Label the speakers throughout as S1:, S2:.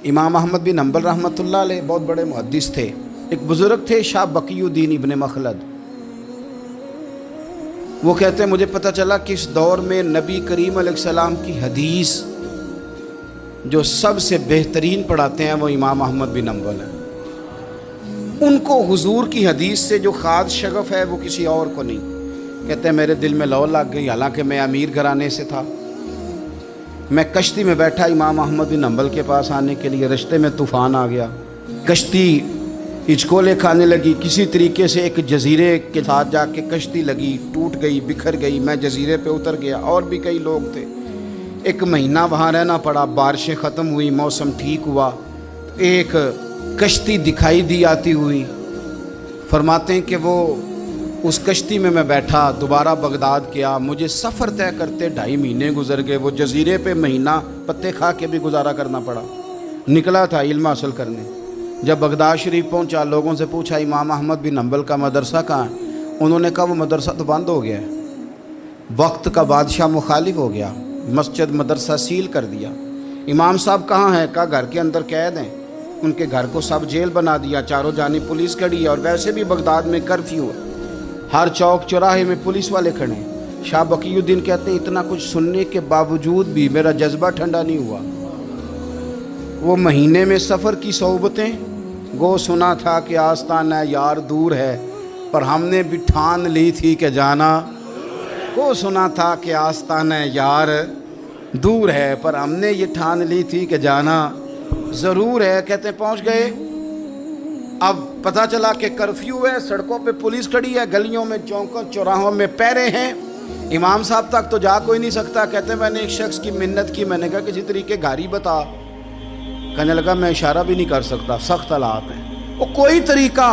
S1: امام احمد بن حنبل رحمۃ اللہ علیہ بہت بڑے محدث تھے. ایک بزرگ تھے شاہ بقی الدین ابن مخلد. وہ کہتے ہیں مجھے پتہ چلا کہ اس دور میں نبی کریم علیہ السلام کی حدیث جو سب سے بہترین پڑھاتے ہیں وہ امام احمد بن حنبل ہیں. ان کو حضور کی حدیث سے جو خاص شغف ہے وہ کسی اور کو نہیں. کہتے ہیں میرے دل میں لو لگ گئی، حالانکہ میں امیر گھرانے سے تھا. میں کشتی میں بیٹھا امام احمد بن حنبل کے پاس آنے کے لیے، رستے میں طوفان آ گیا، کشتی ہچکولے کھانے لگی. کسی طریقے سے ایک جزیرے کے ساتھ جا کے کشتی لگی، ٹوٹ گئی، بکھر گئی. میں جزیرے پہ اتر گیا، اور بھی کئی لوگ تھے. 1 مہینہ وہاں رہنا پڑا. بارشیں ختم ہوئی، موسم ٹھیک ہوا، ایک کشتی دکھائی دی آتی ہوئی. فرماتے ہیں کہ وہ اس کشتی میں بیٹھا، دوبارہ بغداد گیا. مجھے سفر طے کرتے 2.5 مہینے گزر گئے. وہ جزیرے پہ مہینہ پتے کھا کے بھی گزارا کرنا پڑا. نکلا تھا علم حاصل کرنے. جب بغداد شریف پہنچا، لوگوں سے پوچھا امام احمد بن حنبل کا مدرسہ کہاں ہے؟ انہوں نے کہا وہ مدرسہ تو بند ہو گیا ہے، وقت کا بادشاہ مخالف ہو گیا، مسجد مدرسہ سیل کر دیا. امام صاحب کہاں ہیں؟ کہا گھر کے اندر قید ہیں. ان کے گھر کو سب جیل بنا دیا، چاروں جانب پولیس کھڑی ہے، اور ویسے بھی بغداد میں کرفیو ہے، ہر چوک چوراہے میں پولیس والے کھڑے ہیں. شاہ بقی الدین کہتے ہیں اتنا کچھ سننے کے باوجود بھی میرا جذبہ ٹھنڈا نہیں ہوا. وہ مہینے میں سفر کی صحبتیں گو سنا تھا کہ آستانہ یار دور ہے، پر ہم نے بھی ٹھان لی تھی کہ جانا. گو سنا تھا کہ آستانہ یار دور ہے، پر ہم نے یہ ٹھان لی تھی کہ جانا ضرور ہے. کہتے ہیں پہنچ گئے. اب پتہ چلا کہ کرفیو ہے، سڑکوں پہ پولیس کھڑی ہے، گلیوں میں چوکوں چوراہوں میں پہرے ہیں. امام صاحب تک تو جا کوئی نہیں سکتا. کہتے ہیں میں نے ایک شخص کی منت کی، میں نے کہا کسی طریقے گاڑی بتا. کہنے لگا میں اشارہ بھی نہیں کر سکتا، سخت حالات ہیں. وہ کوئی طریقہ.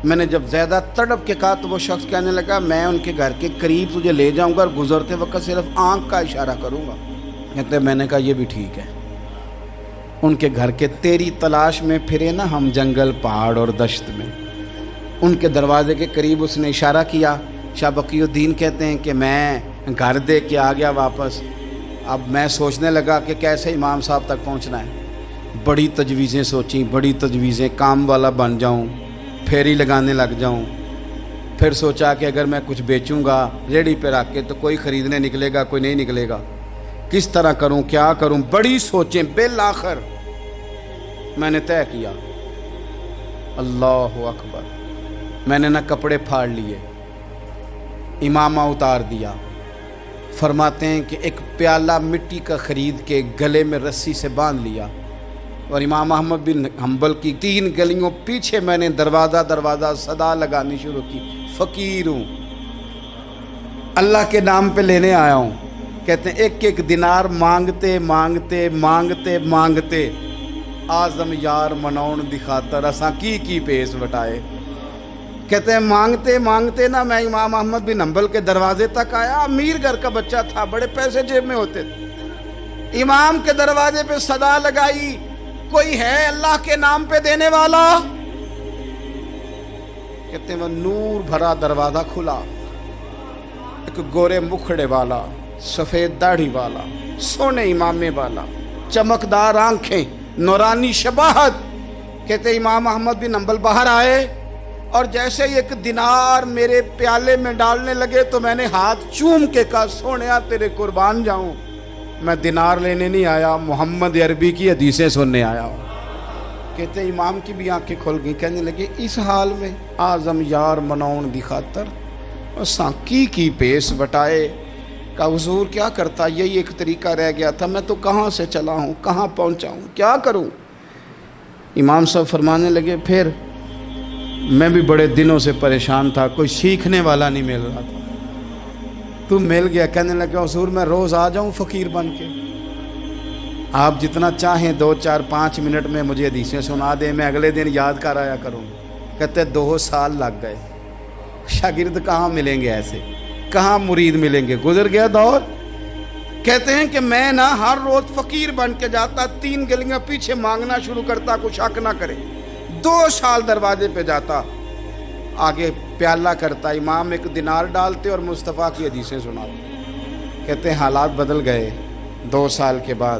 S1: میں نے جب زیادہ تڑپ کے کہا تو وہ شخص کہنے لگا میں ان کے گھر کے قریب تجھے لے جاؤں گا اور گزرتے وقت صرف آنکھ کا اشارہ کروں گا. کہتے ہیں میں نے کہا یہ بھی ٹھیک ہے. ان کے گھر کے تیری تلاش میں پھرے نا ہم جنگل پہاڑ اور دشت میں. ان کے دروازے کے قریب اس نے اشارہ کیا. شاہ بقی الدین کہتے ہیں کہ میں گھر دے کے آ گیا واپس. اب میں سوچنے لگا کہ کیسے امام صاحب تک پہنچنا ہے. بڑی تجویزیں سوچیں، بڑی تجویزیں. کام والا بن جاؤں، پھیری لگانے لگ جاؤں. پھر سوچا کہ اگر میں کچھ بیچوں گا ریڑھی پہ رکھ کے تو کوئی خریدنے نکلے گا، کوئی نہیں نکلے گا. کس طرح کروں، کیا کروں، بڑی سوچیں. بالآخر میں نے طے کیا. اللہ اکبر. میں نے نہ کپڑے پھاڑ لیے، امامہ اتار دیا. فرماتے ہیں کہ ایک پیالہ مٹی کا خرید کے گلے میں رسی سے باندھ لیا، اور امام احمد بن حنبل کی 3 گلیوں پیچھے میں نے دروازہ دروازہ صدا لگانی شروع کی. فقیر ہوں، اللہ کے نام پہ لینے آیا ہوں. کہتے ہیں 1 دینار مانگتے مانگتے مانگتے مانگتے آزم یار مناؤن دی خاطر اساں کی پیس وٹائے. کہتے ہیں مانگتے مانگتے نا میں امام احمد بن حنبل کے دروازے تک آیا. امیر گھر کا بچہ تھا، بڑے پیسے جیب میں ہوتے تھے. امام کے دروازے پہ صدا لگائی، کوئی ہے اللہ کے نام پہ دینے والا؟ کہتے ہیں وہ نور بھرا دروازہ کھلا. ایک گورے مکھڑے والا، سفید داڑھی والا، سونے امامے والا، چمکدار آنکھیں، نورانی شباہت. کہتے امام احمد بن حنبل باہر آئے، اور جیسے ہی 1 دینار میرے پیالے میں ڈالنے لگے تو میں نے ہاتھ چوم کے کہا سونیا تیرے قربان جاؤں، میں دینار لینے نہیں آیا، محمد عربی کی حدیثیں سننے آیا ہوں. کہتے امام کی بھی آنکھیں کھل گئیں. کہنے لگے اس حال میں اعظم یار مناؤن دی خاطر اساں کی پیس وٹائے. کہا حضور کیا کرتا، یہی ایک طریقہ رہ گیا تھا. میں تو کہاں سے چلا ہوں، کہاں پہنچا ہوں، کیا کروں؟ امام صاحب فرمانے لگے پھر میں بھی بڑے دنوں سے پریشان تھا، کوئی سیکھنے والا نہیں مل رہا تھا، تو مل گیا. کہنے لگا حضور میں روز آ جاؤں فقیر بن کے، آپ جتنا چاہیں 2 4 5 منٹ میں مجھے حدیثیں سنا دیں، میں اگلے دن یاد کر آیا کروں. کہتے 2 سال لگ گئے. شاگرد کہاں ملیں گے ایسے، کہاں مرید ملیں گے، گزر گیا دور. کہتے ہیں کہ میں نا ہر روز فقیر بن کے جاتا، 3 گلیاں پیچھے مانگنا شروع کرتا، کچھ شک نہ کرے. 2 سال دروازے پہ جاتا، آگے پیالہ کرتا، امام 1 دینار ڈالتے اور مصطفیٰ کی حدیثیں سناتے. کہتے ہیں حالات بدل گئے. 2 سال کے بعد